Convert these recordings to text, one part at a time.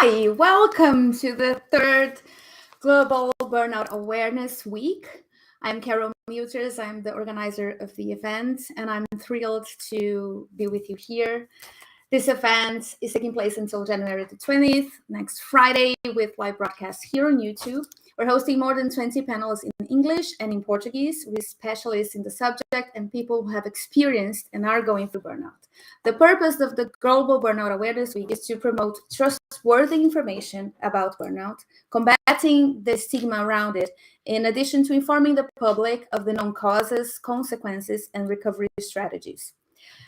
Hi, welcome to the third Global Burnout Awareness Week. I'm Carol Milters, I'm the organizer of the event, and I'm thrilled to be with you here. This event is taking place until January the 20th, next Friday, with live broadcast here on YouTube. We're hosting more than 20 panels in English and in Portuguese with specialists in the subject and people who have experienced and are going through burnout. The purpose of the Global Burnout Awareness Week is to promote trustworthy information about burnout, combating the stigma around it, in addition to informing the public of the known causes, consequences, and recovery strategies.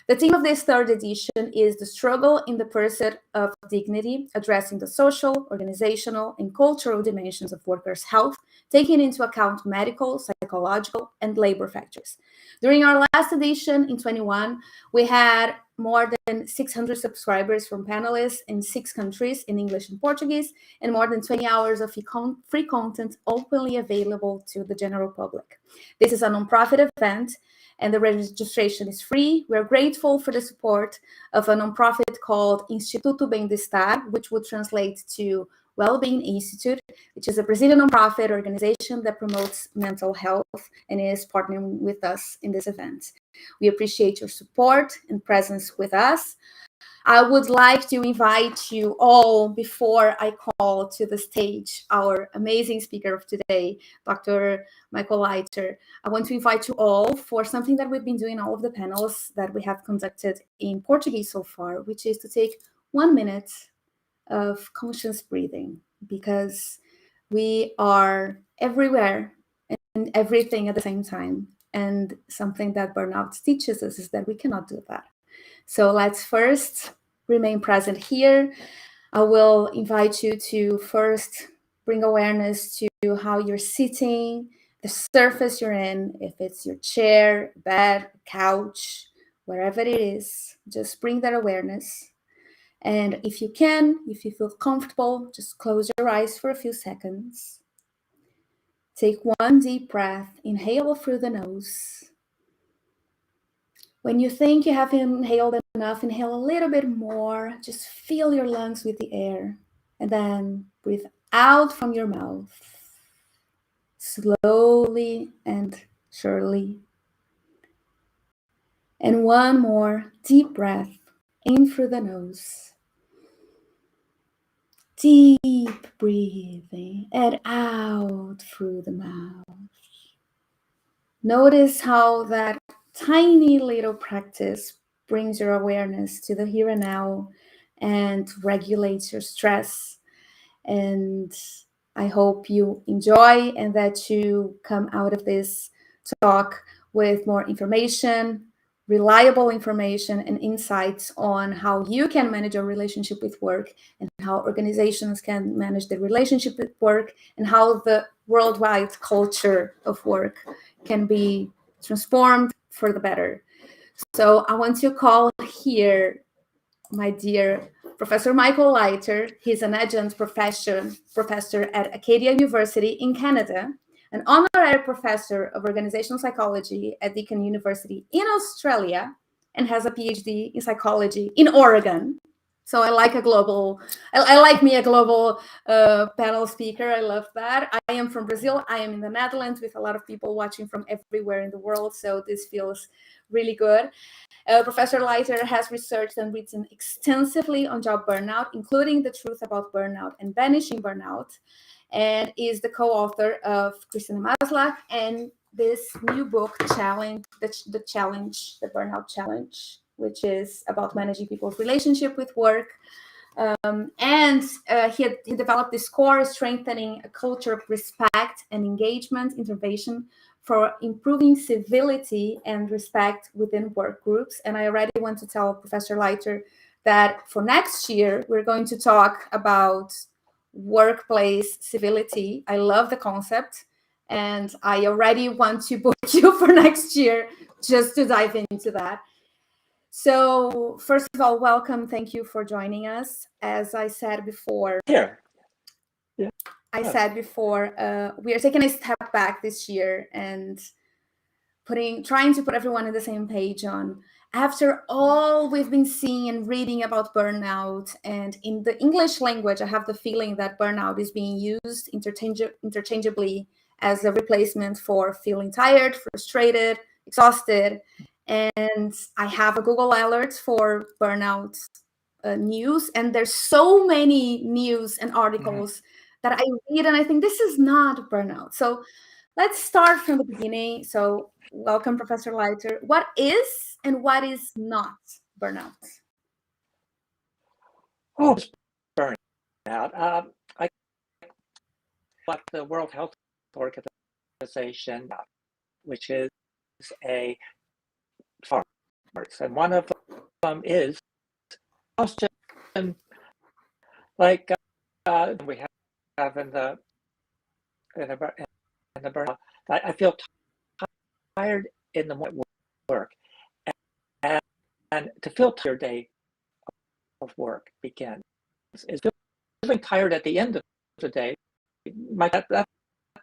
The theme of this third edition is the struggle in the pursuit of dignity, addressing the social, organizational, and cultural dimensions of workers' health, taking into account medical, psychological, and labor factors. During our last edition in 21, we had more than 600 subscribers from panelists in 6 countries in English and Portuguese, and more than 20 hours of free content openly available to the general public. This is a nonprofit event, and the registration is free. We're grateful for the support of a nonprofit called Instituto Bem-Estar, which would translate to Wellbeing Institute, which is a Brazilian nonprofit organization that promotes mental health and is partnering with us in this event. We appreciate your support and presence with us. I would like to invite you all, before I call to the stage our amazing speaker of today, Dr. Michael Leiter. I want to invite you all for something that we've been doing all of the panels that we have conducted in Portuguese so far, which is to take 1 minute of conscious breathing, because we are everywhere and everything at the same time. And something that burnout teaches us is that we cannot do that. So let's first remain present here. I will invite you to first bring awareness to how you're sitting, the surface you're in, if it's your chair, bed, couch, wherever it is, just bring that awareness. And if you can, if you feel comfortable, just close your eyes for a few seconds. Take 1 deep breath, inhale through the nose. When you think you have inhaled enough, inhale a little bit more. Just fill your lungs with the air. And then breathe out from your mouth. Slowly and surely. And 1 more deep breath in through the nose. Deep breathing and out through the mouth. Notice how that tiny little practice brings your awareness to the here and now and regulates your stress. And I hope you enjoy and that you come out of this talk with more information, reliable information, and insights on how you can manage your relationship with work and how organizations can manage their relationship with work and how the worldwide culture of work can be transformed for the better. So I want to call here my dear Professor Michael Leiter. He's an adjunct professor at Acadia University in Canada, an honorary professor of organizational psychology at Deakin University in Australia, and has a PhD in psychology in Oregon. So I like a global panel speaker. I love that. I am from Brazil. I am in the Netherlands with a lot of people watching from everywhere in the world. So this feels really good. Professor Leiter has researched and written extensively on job burnout, including The Truth About Burnout and Banishing Burnout, and is the co-author of Christina Maslach and this new book, The Burnout Challenge, which is about managing people's relationship with work. He developed this course, Strengthening a Culture of Respect and Engagement Intervention for Improving Civility and Respect Within Work Groups. And I already want to tell Professor Leiter that for next year, we're going to talk about workplace civility. I love the concept, and I already want to book you for next year just to dive into that. So first of all, welcome. Thank you for joining us. As I said before, we are taking a step back this year and trying to put everyone on the same page on After all we've been seeing and reading about burnout, and in the English language, I have the feeling that burnout is being used interchangeably as a replacement for feeling tired, frustrated, exhausted. And I have a Google alert for burnout news, and there's so many news and articles that I read, and I think this is not burnout. So let's start from the beginning. So welcome, Professor Leiter. What is and what is not burnout? Oh, burnout. I what the World Health Organization, which is a parts, and one of them is exhaustion, like we have in the burnout. I feel tired in the morning at work, and to feel tired day of work begins is feeling tired at the end of the day.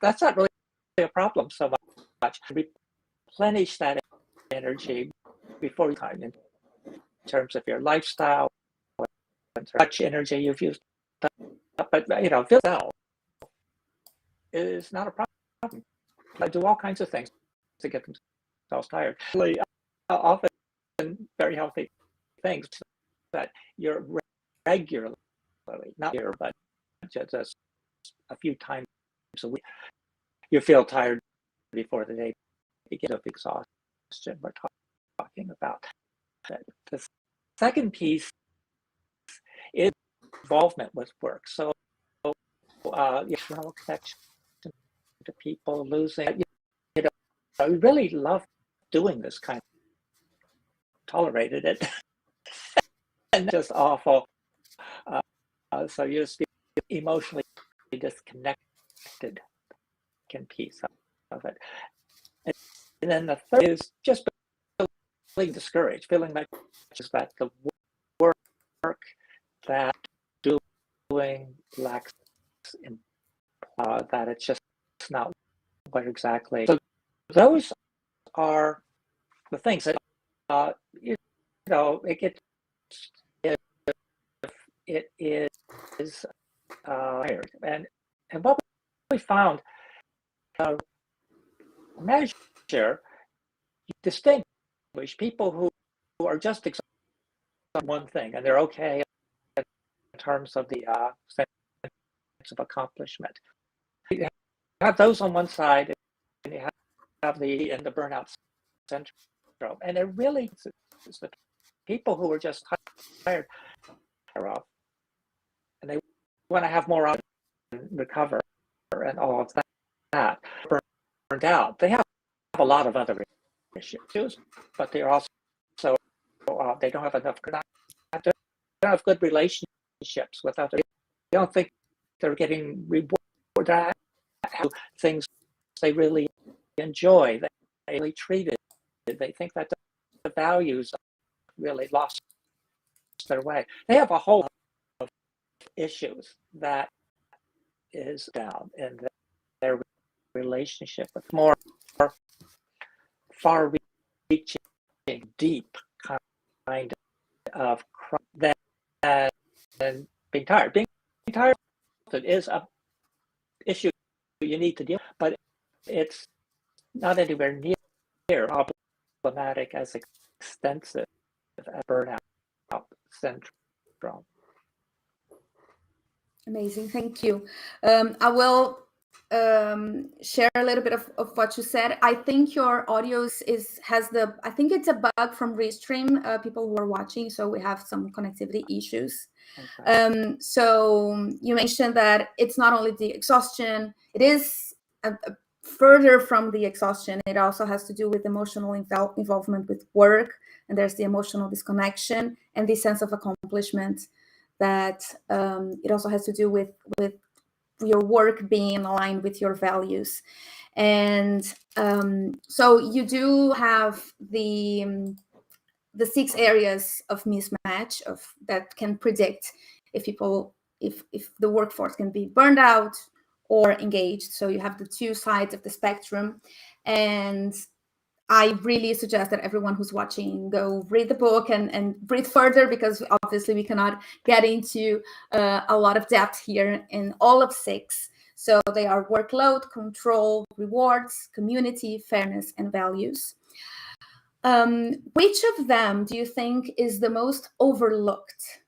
That's not really a problem so much. Replenish that energy before time in terms of your lifestyle, and much energy you've used. But feel self is not a problem. I do all kinds of things to get themselves tired. Really, often very healthy things that you're regularly, not here, but just a few times a week, you feel tired before the day begins of exhaustion. We're talking about the second piece is involvement with work. So, emotional connection to people, losing. I really love doing this kind of tolerated it, and just awful. So you just feel emotionally disconnected piece of it. And then the third is just feeling discouraged, feeling like just that the work that doing lacks that it's just not what exactly. So those are the things that it gets if it is tired. And what we found measure distinguish people who are just exhausted on one thing and they're okay in terms of the sense of accomplishment. You have those on one side, and you have the burnout syndrome, and it really is the people who are just tired of, and they want to have more out and recover and all of that. Burned out. They have a lot of other issues, but they're also they don't have enough. They don't have good relationships with others. They don't think they're getting rewarded things they really enjoy. They really treated. They think that the values really lost their way. They have a whole lot of issues that is down in their relationship with more far-reaching, deep kind of than being tired. Being tired is an issue you need to deal with, but it's not anywhere near problematic as extensive as burnout syndrome. Amazing, thank you. I will share a little bit of what you said. I think your audio I think it's a bug from Restream, people who are watching, so we have some connectivity issues. Okay. So you mentioned that it's not only the exhaustion, it is further from the exhaustion. It also has to do with emotional involvement with work, and there's the emotional disconnection and the sense of accomplishment that it also has to do with your work being aligned with your values. And so you do have the 6 areas of mismatch that can predict if the workforce can be burned out or engaged. So you have the 2 sides of the spectrum, and I really suggest that everyone who's watching go read the book and read further, because obviously we cannot get into a lot of depth here in all of 6. So they are workload, control, rewards, community, fairness, and values. Which of them do you think is the most overlooked?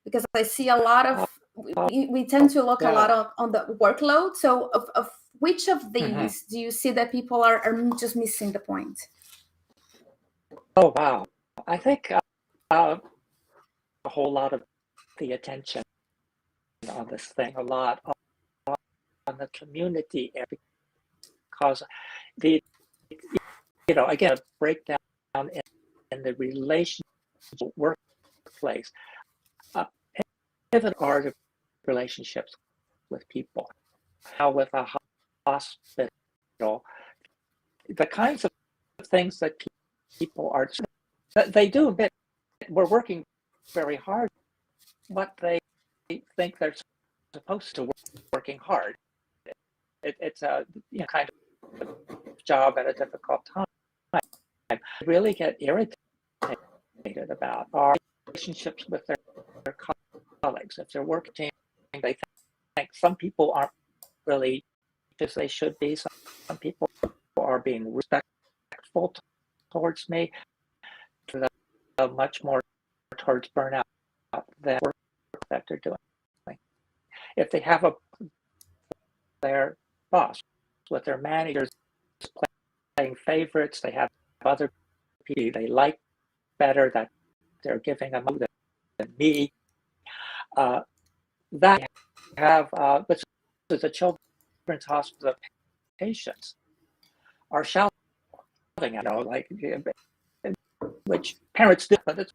Because I see a lot of, we tend to look a lot on the workload. So of which of these do you see that people are just missing the point? Oh, wow. I think a whole lot of the attention on this thing, a lot on the community, because the, again, a breakdown in the relationship workplace, pivot are the relationships with people. How with a hospital, the kinds of things that people are, they do admit we're working very hard, but they think they're supposed to working hard. It's a kind of job at a difficult time. I really get irritated about our relationships with their colleagues. If they're working, they think some people aren't really as they should be. Some people are being respectful towards me. Much more towards burnout than work that they're doing. If they have their boss with their managers playing favorites, they have other people they like better, that they're giving them more than me. That have, but the children's hospital patients are shouting, like, which parents do, but it's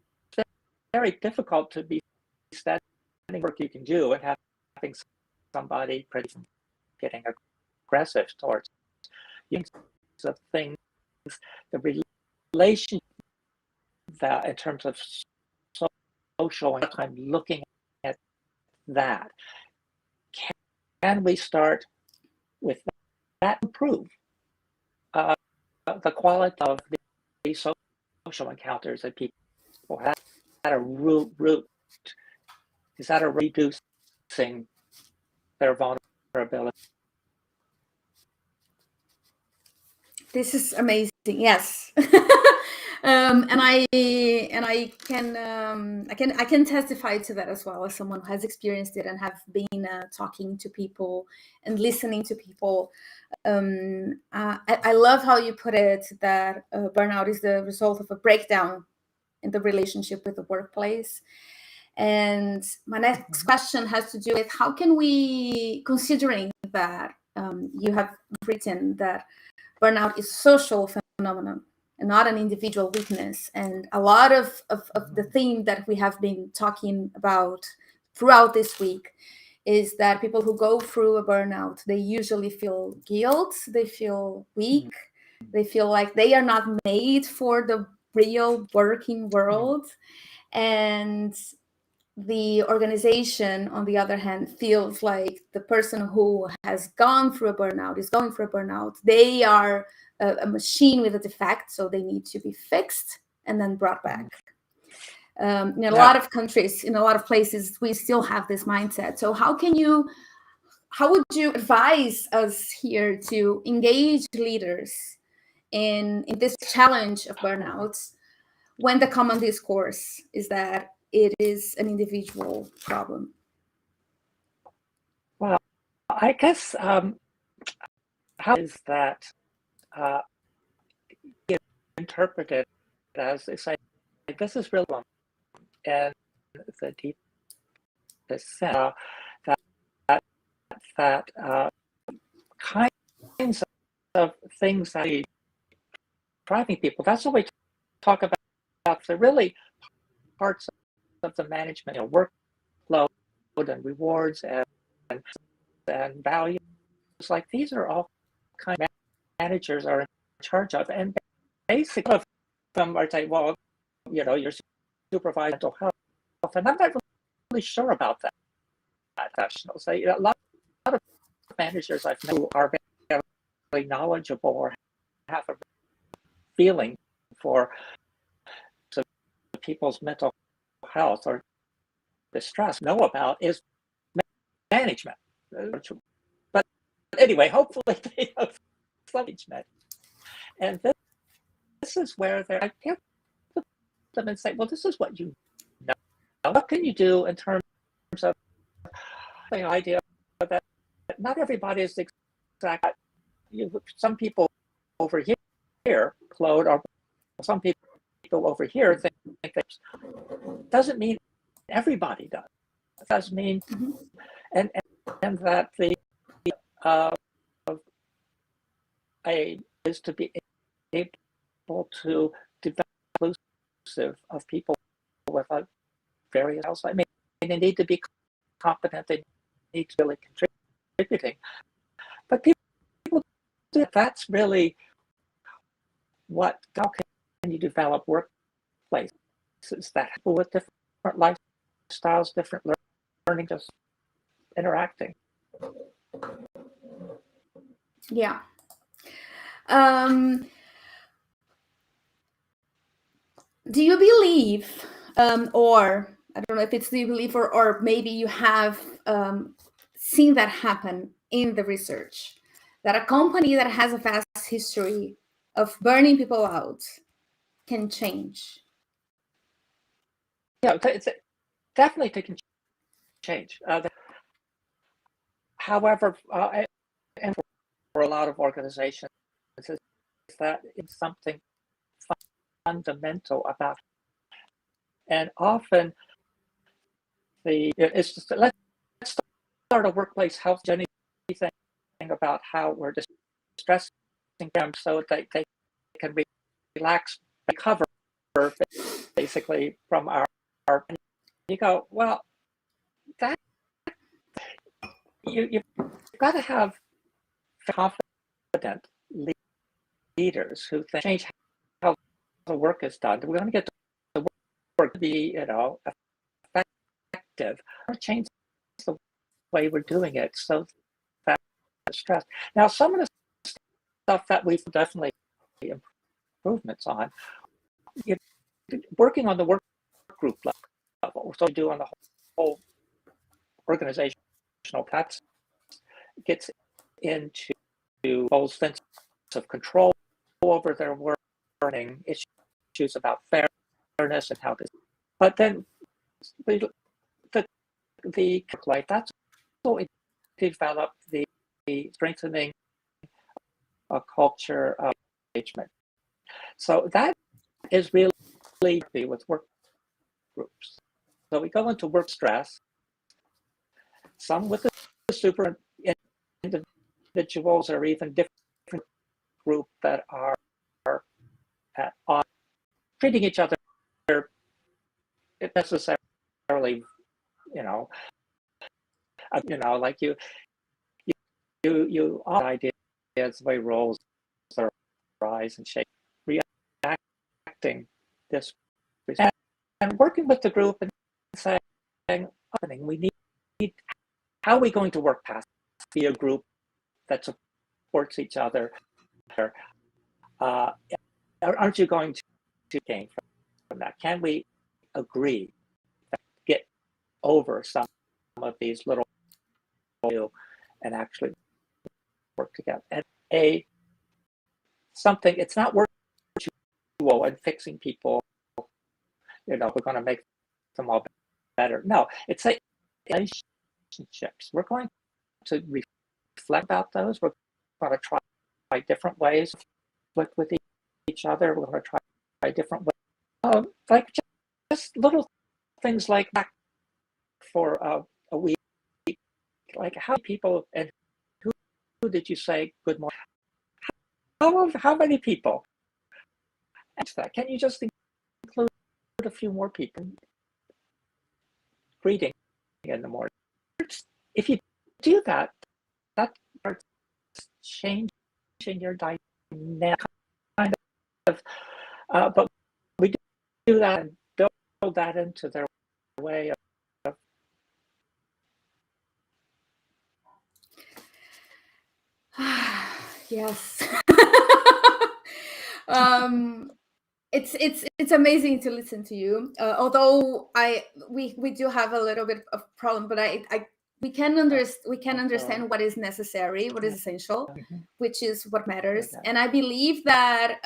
very difficult to be standing work you can do and having somebody getting aggressive towards you. The things, the relation that in terms of social, and I'm looking at that. Can we start with that, improve the quality of the social encounters that people have at a root? Is that a reducing their vulnerability? This is amazing. Yes. And I can testify to that as well, as someone who has experienced it and have been talking to people and listening to people. I love how you put it, that burnout is the result of a breakdown in the relationship with the workplace. And my next question has to do with how can we, considering that you have written that burnout is a social phenomenon and not an individual weakness. And a lot of the theme that we have been talking about throughout this week is that people who go through a burnout, they usually feel guilt, they feel weak, they feel like they are not made for the real working world. And the organization, on the other hand, feels like the person who has gone through a burnout, is going through a burnout, they are a machine with a defect, so they need to be fixed and then brought back. In a lot of countries, in a lot of places, we still have this mindset. So how would you advise us here to engage leaders in this challenge of burnouts, when the common discourse is that it is an individual problem? Well, I guess how is that interpreted as it's like, this is real, and the deep sense that kinds of things that are driving people. That's what we talk about. The really parts of the management, workload and rewards and values. Like, these are all kind of managers are in charge of, and basically of them are saying, well, you're supervising mental health, and I'm not really sure about that. Professionals, a lot of managers I've known who are very knowledgeable or have a feeling for people's mental health or distress know about is management. But anyway, hopefully they have management. And this is where I get them and say, well, this is what you know. What can you do in terms of the idea that not everybody is exact. Some people over here, Claude, or some people over here think that doesn't mean everybody does. It does mean, and that the is to be able to develop inclusive of people with various else. I mean, they need to be competent. They need to really contributing. But people do. That's really what. How can you develop workplaces that people with different lifestyles, different learning, just interacting? Yeah. Do you believe, or I don't know if it's do you believe, or maybe you have seen that happen in the research, that a company that has a vast history of burning people out can change? Yeah, it's definitely taking change. However, and for a lot of organizations, is that it's something fundamental about, and often it's just let's start a workplace health journey thing about how we're distressing them so that they can relax, recover basically from our. You go, well, that you've got to have confident leaders who think change how the work is done. We're going to get the work to be, effective, or change the way we're doing it so that stress. Now, some of the stuff that we've definitely improvements on, working on the work group level, so we do on the whole organizational practice, gets into people's sense of control over their work, learning issues about fairness and how this. But then the life, that's also it developed the strengthening a culture of engagement. So that is really with work groups. So we go into work stress, some with the super individuals or even different group that are treating each other necessarily, like you all ideas, the way roles rise and shape, reacting this, and working with the group and saying, we need, how are we going to work past, be a group that supports each other? Aren't you going to gain from that? Can we agree, get over some of these little and actually work together? And something, it's not working and fixing people, we're going to make them all better. No, it's relationships. We're going to reflect about those. We're going to try different ways with each other. We're going to try different ways. Like just little things like that for a week. Like how many people and who did you say good morning? How many people? Can you just include a few more people greeting in the morning? If you do that, that starts changing your dynamic kind of. But we do that and build that into their way of. Yes. It's amazing to listen to you. Although we do have a little bit of problem, but we can understand what is necessary, what is essential, which is what matters. And I believe that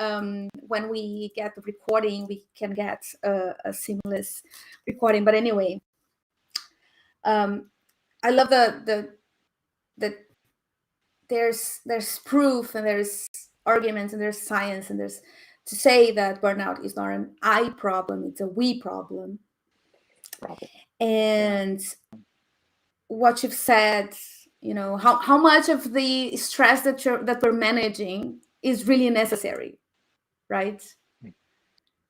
when we get the recording, we can get a seamless recording. But anyway, I love the there's proof and there's arguments and there's science and there's to say that burnout is not an I problem, it's a we problem. And what you've said, how much of the stress that we're managing is really necessary, right?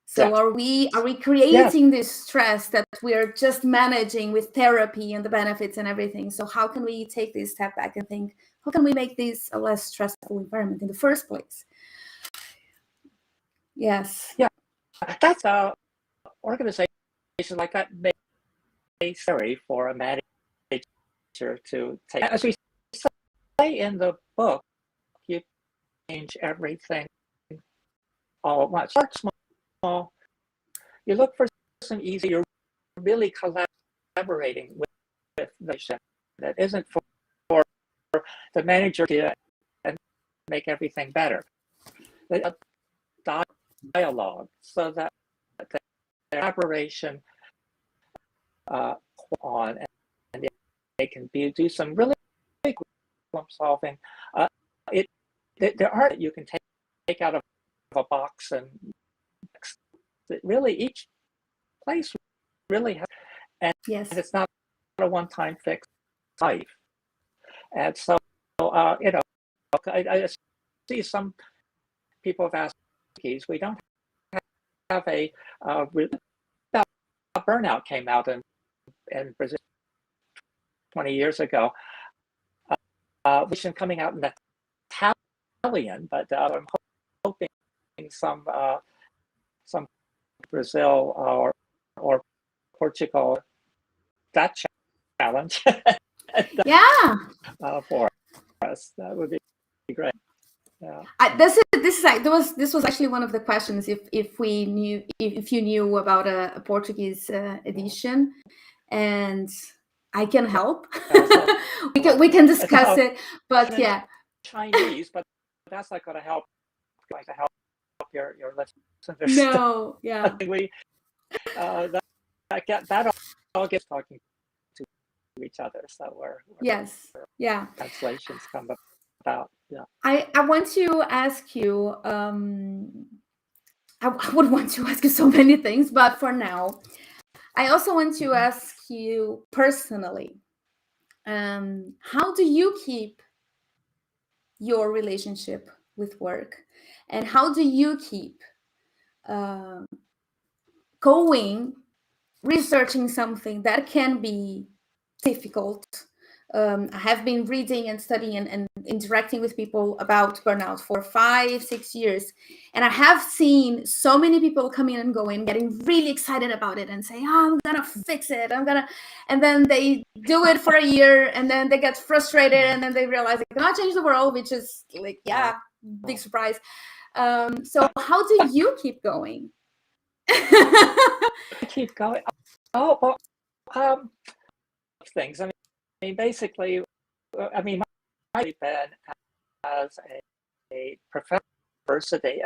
So are we creating this stress that we're just managing with therapy and the benefits and everything? So how can we take this step back and think, how can we make this a less stressful environment in the first place? Yes. Yeah, that's organization like that may be necessary for a manager to take. As we say in the book, you change everything all at once. Start small. You look for some easy. You're really collaborating with the patient. That isn't for the manager to make everything better. Dialogue, so that the collaboration on and they can do some really big problem solving. There are that you can take out of a box, and really each place really has, and it's not a one-time fix life. And so I see some people have asked, we don't have a burnout came out in Brazil 20 years ago, which is coming out in Italian, but I'm hoping some Brazil or Portugal that challenge. For us, that would be great. Yeah. This was actually one of the questions. If you knew about a Portuguese edition, and I can help. we can discuss it, but Chinese, but that's not going to help. Going to help your listeners. No, yeah. We that all gets talking to each other, so we're translations come about. Yeah. I want to ask you. I would want to ask you so many things, but for now, I also want to ask you personally. How do you keep your relationship with work, and how do you keep going, researching something that can be difficult? I have been reading and studying and interacting with people about burnout for 5-6 years. And I have seen so many people coming and going, getting really excited about it and saying, I'm going to fix it. And then they do it for a year and then they get frustrated and then they realize they cannot change the world, which is like, big surprise. So how do you keep going? Keep going. Things. I mean, basically, my been as a professor at university,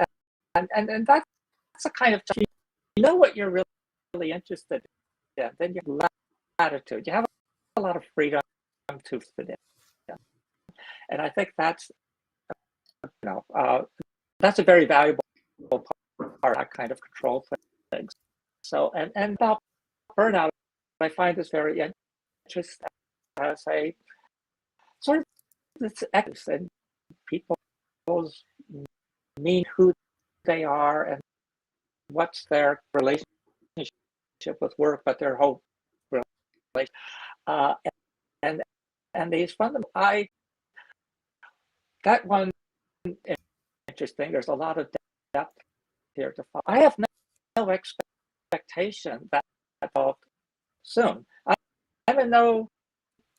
and that's a kind of, you know what you're really interested in, then you have latitude. You have a lot of freedom to fit in, and I think that's that's a very valuable part. That kind of control things. So and about burnout, I find this very interesting as a sort of this X, and people's mean who they are and what's their relationship with work, but their whole relationship. And these fundamental, that one interesting. There's a lot of depth here to follow. I have no expectation that evolved soon. I have no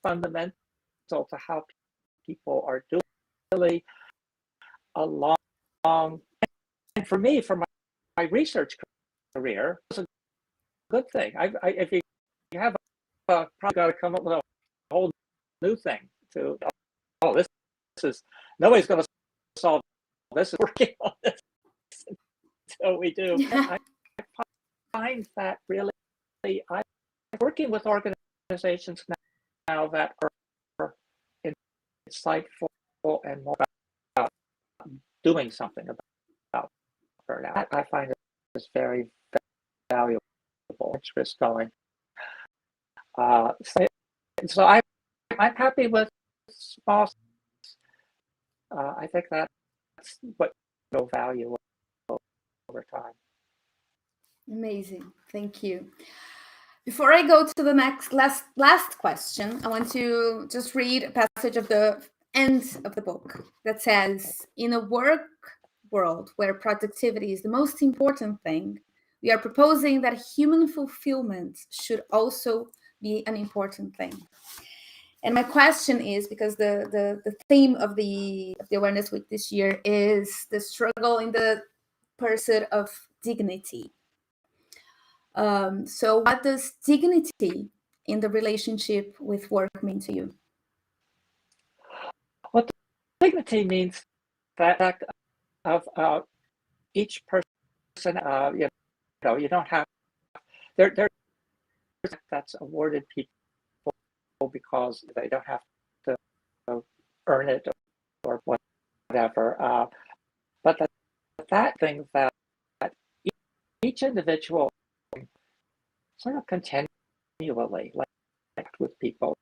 fundamental to how people are doing. Really a long for me, for my research career, it's a good thing. If you have probably got to come up with a whole new thing to, this is, nobody's going to solve this, working on this until we do. I find that really, I'm working with organizations now that are insightful and more about doing something about burnout. I find it's very valuable, interest going. So I'm happy with small. I think that's what will value over time. Amazing, thank you. Before I go to the last question, I want to just read a passage of the end of the book that says, in a work world where productivity is the most important thing, we are proposing that human fulfillment should also be an important thing. And my question is, because the theme of the Awareness Week this year is the struggle in the pursuit of dignity. So what does dignity in the relationship with work mean to you? Well, dignity means that of each person, you don't have, there's that's awarded people because they don't have to earn it or whatever. But that thing that each individual sort of continually, like with people,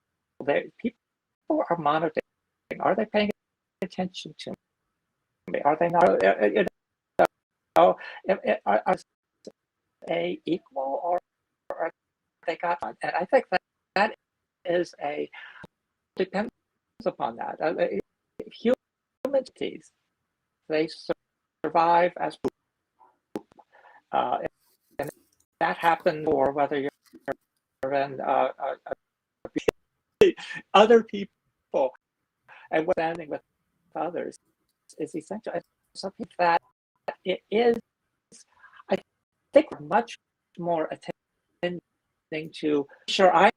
people are monitoring. Are they paying attention to me? Are they not? Are they equal, or are they got on? And I think that is depends upon that. Human entities, they survive as and that happens, or whether you're in other people, and what's standing with others is essential. It's something that it is, I think, much more attending to, sure, I'm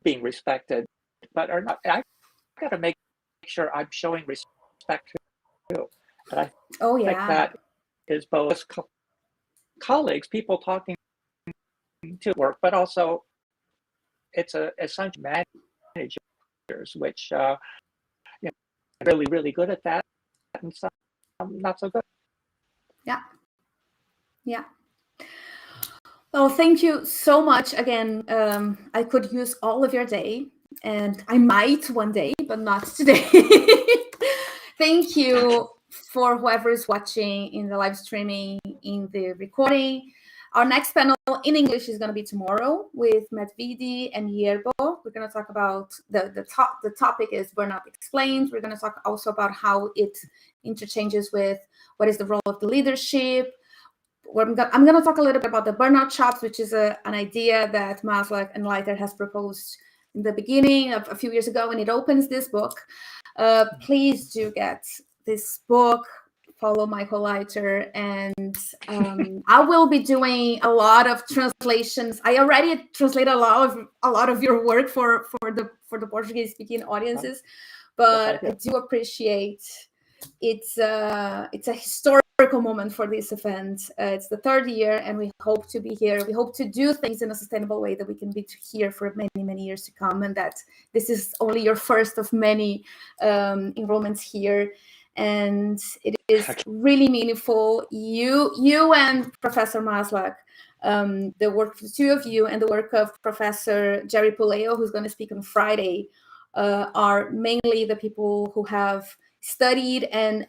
being respected, but are not. I've got to make sure I'm showing respect too. And I think that is both colleagues, people talking to work, but also it's essential managers, which really, really good at that, and some not so good. Yeah. Well, thank you so much again. I could use all of your day, and I might one day, but not today. Thank you for whoever is watching in the live streaming, in the recording. Our next panel in English is going to be tomorrow with Matt Vidi and Yerbo. We're going to talk about the topic is Burnout Explained. We're going to talk also about how it interchanges with what is the role of the leadership. I'm going to talk a little bit about the burnout shops, which is an idea that Maslow and Leiter has proposed in the beginning of a few years ago, and it opens this book. Please do get this book. Follow Michael Leiter, and I will be doing a lot of translations. I already translate a lot of your work for the Portuguese speaking audiences, but I do appreciate it's a historical moment for this event. It's the third year, and we hope to be here. We hope to do things in a sustainable way that we can be here for many years to come, and that this is only your first of many enrollments here. And it is really meaningful. You and Professor Maslach, the work of the two of you and the work of Professor Jerry Puleo, who's going to speak on Friday, are mainly the people who have studied and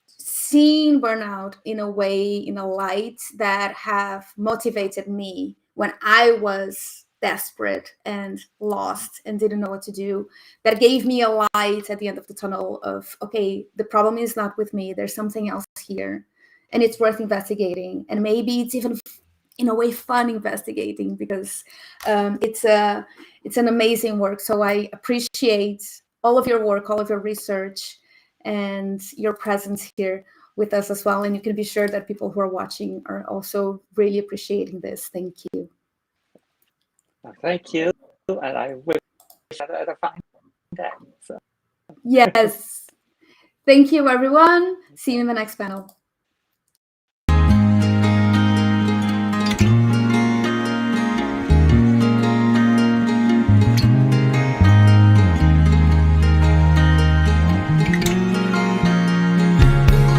seen burnout in a way, in a light that have motivated me when I was desperate and lost and didn't know what to do. That gave me a light at the end of the tunnel of, okay, the problem is not with me. There's something else here, and it's worth investigating. And maybe it's even, in a way, fun investigating, because it's an amazing work. So I appreciate all of your work, all of your research, and your presence here. with us as well. And you can be sure that people who are watching are also really appreciating this. Thank you. Thank you. And I wish you had a fine day. So. Yes. Thank you, everyone. See you in the next panel.